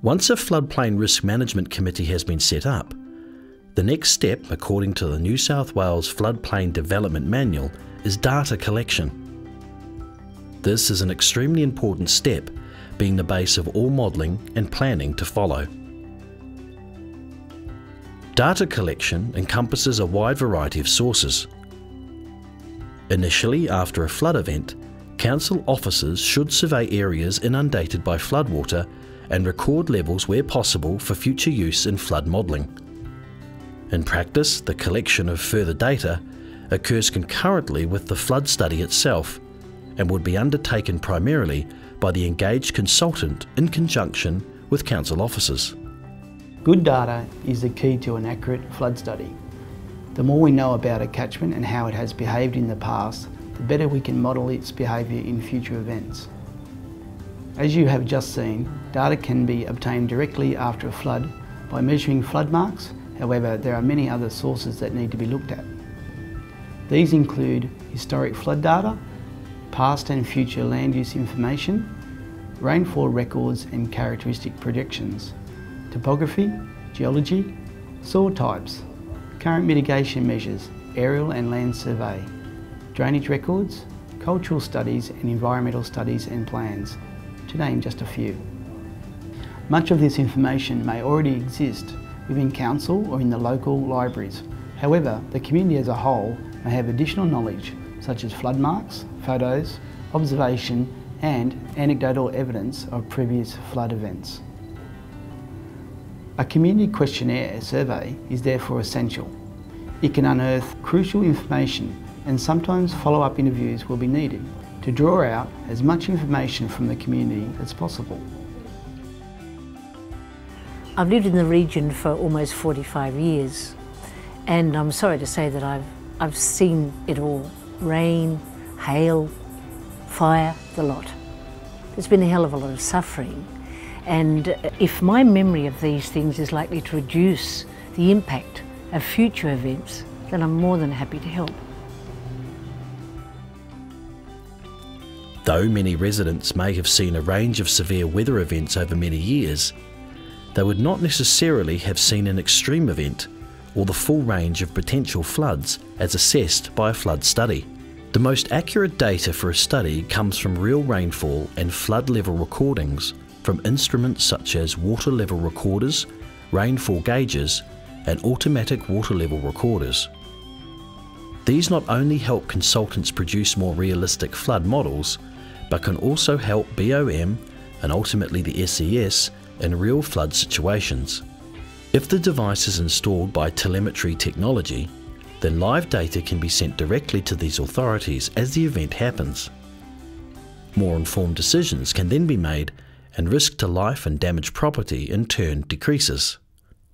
Once a floodplain risk management committee has been set up, the next step, according to the New South Wales Floodplain Development Manual, is data collection. This is an extremely important step, being the base of all modelling and planning to follow. Data collection encompasses a wide variety of sources. Initially, after a flood event, council officers should survey areas inundated by floodwater and record levels where possible for future use in flood modelling. In practice, the collection of further data occurs concurrently with the flood study itself and would be undertaken primarily by the engaged consultant in conjunction with council officers. Good data is the key to an accurate flood study. The more we know about a catchment and how it has behaved in the past, the better we can model its behaviour in future events. As you have just seen, data can be obtained directly after a flood by measuring flood marks. However, there are many other sources that need to be looked at. These include historic flood data, past and future land use information, rainfall records and characteristic projections, topography, geology, soil types, current mitigation measures, aerial and land survey, drainage records, cultural studies and environmental studies and plans, to name just a few. Much of this information may already exist within council or in the local libraries. However, the community as a whole may have additional knowledge such as flood marks, photos, observation and anecdotal evidence of previous flood events. A community questionnaire survey is therefore essential. It can unearth crucial information and sometimes follow-up interviews will be needed to draw out as much information from the community as possible. I've lived in the region for almost 45 years and I'm sorry to say that I've seen it all. Rain, hail, fire, the lot. There's been a hell of a lot of suffering, and if my memory of these things is likely to reduce the impact of future events, then I'm more than happy to help. Though many residents may have seen a range of severe weather events over many years, they would not necessarily have seen an extreme event or the full range of potential floods as assessed by a flood study. The most accurate data for a study comes from real rainfall and flood level recordings from instruments such as water level recorders, rainfall gauges, and automatic water level recorders. These not only help consultants produce more realistic flood models, but can also help BOM and ultimately the SES in real flood situations. If the device is installed by telemetry technology, then live data can be sent directly to these authorities as the event happens. More informed decisions can then be made and risk to life and damaged property in turn decreases.